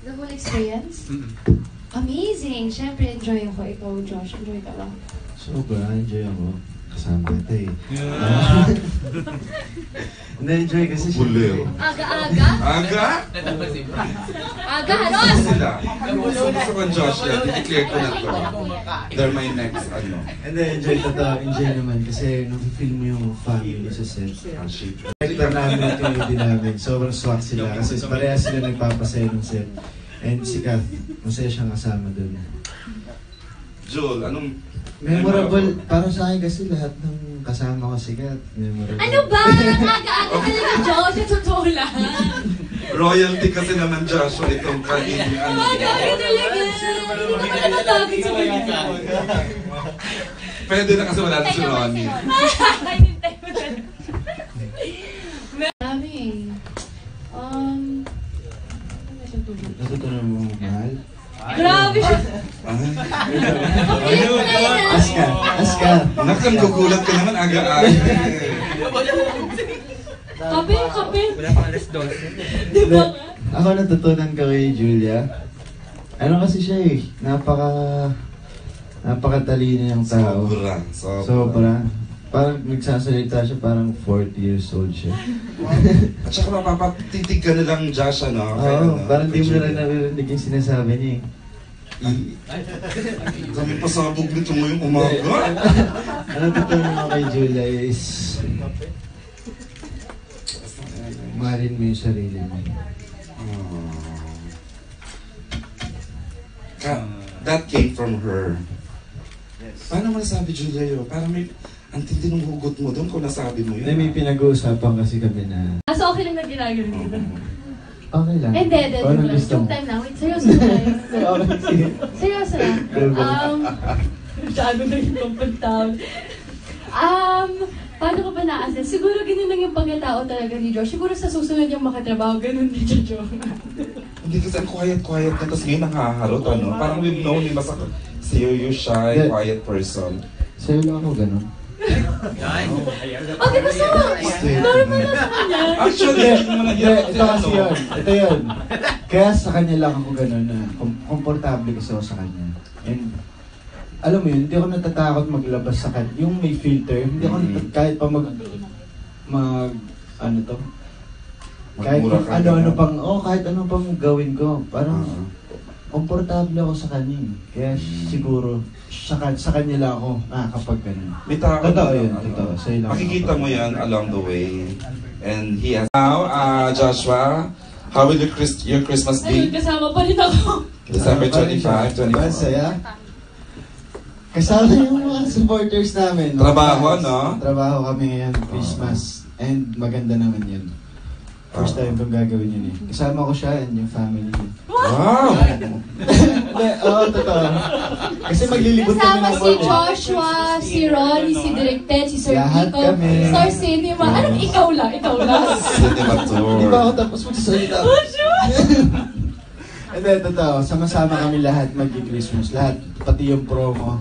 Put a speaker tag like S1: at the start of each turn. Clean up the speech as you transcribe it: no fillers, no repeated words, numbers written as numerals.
S1: The whole experience? Amazing! Siyempre, enjoy ako. Ikaw, Josh, enjoy ka ba?
S2: Sobra, enjoy ako. Kasama kita eh. Na-enjoy kasi siya.
S1: Aga-aga?
S3: Aga?
S1: Aga, halos!
S3: Sila. Gusto ko Josh yan. I-declare ko na to. They're my next, ano.
S2: And then, enjoy naman kasi nang-feel mo yung family sa set. Director namin at community namin. Sobrang swak sila kasi parehas sila nagpapasaya ng set. And si Kath, masaya siyang kasama dun.
S3: Joel, anong...
S2: Memorable, parang sa akin kasi lahat ng kasama ko si Kath, memorable.
S1: Ano ba? Aga-aga talaga, Josh. Yung totoo lang.
S3: Royalty kasi naman, Joshua, itong kainin.
S1: Aga-aga talaga. Hindi naman natatagin sa mga.
S3: Pwede na kasi wala na si Ronnie.
S1: Hinintay mo talaga. Marami eh.
S2: Natutunan mo mahal?
S1: Grabe siya.
S2: Aska.
S3: Nakang gugulat ka naman aga-aga.
S1: Kape.
S4: Wala pang alas 12.
S1: Diba?
S2: Ako natutunan ko kay Julia. Ano kasi siya eh, napakatalino yung tao. Sobra. Parang nagsasalita siya, parang 40 years old siya.
S3: At saka mapapatitig ka nilang Josh, ano?
S2: Oo, parang di mo na rin naririnig yung sinasabi niya eh.
S3: Kami pasabog nito ngayong umaga.
S2: Ano tutunan mo kay Julia is mahalin mo yung sarili mo.
S3: That came from her. Paano mo nasabi, Julia, yun? Parang may... Ang tindi ng hugot mo doon kung nasabi mo yun.
S2: May pinag-uusapan kasi kami na...
S1: So okay lang na ginagawa dito?
S2: Okay lang.
S1: Hindi. Joke time na. Wait, seryoso na tayo. Seryoso na. Masyado na yung pagpagtawag. Paano ko ba na-assess? Siguro ganun lang yung pagkatao talaga ni Josh. Siguro sa susunod yung makatrabaho, ganun din siya, Josh.
S3: Hindi kasi ang quiet na, tapos ngayon nakaharot, ano? Parang we've known him as a serious, shy, quiet person.
S2: Sa'yo lang ako ganun.
S1: Okay, basta normal na sa kanya.
S3: Actually,
S2: ito kasi yun. Ito yun. Kaya sa kanya lang ako ganun na komportable kasi ako sa kanya. And alam mo yun, hindi ako natatakot maglabas sa kanya. Yung may filter, hindi ako kahit pa kahit ano pang gawin ko. Parang komportable ako sa kanya. Kaya siguro sa kanya lang ako nakakapag ganun. Totoo yun, totoo.
S3: Makikita mo yan along the way. And he has... Now, Joshua, how will your Christmas be?
S1: Ayun, kasama pa rin ako.
S3: December 25, 24.
S2: Masaya. Kasama yung mga supporters namin.
S3: Trabaho, no?
S2: Trabaho kami ngayon, Christmas. And maganda naman yun. First time kong gagawin yun eh. Kasama ko siya and yung family niya.
S3: Wow!
S2: Oo, totoo. Kasi maglilibot kami
S1: Kasama
S2: ng
S1: si Joshua, si Ronnie, si Direk Ted, si Sir
S2: Lahat
S1: Kiko,
S2: kami.
S1: Star Cinema. Anong ikaw lang?
S3: Cinema tour.
S2: Di ba ako tapos magsasalita? And then, totoo, sama-sama kami lahat mag-Christmas. Lahat, pati yung promo.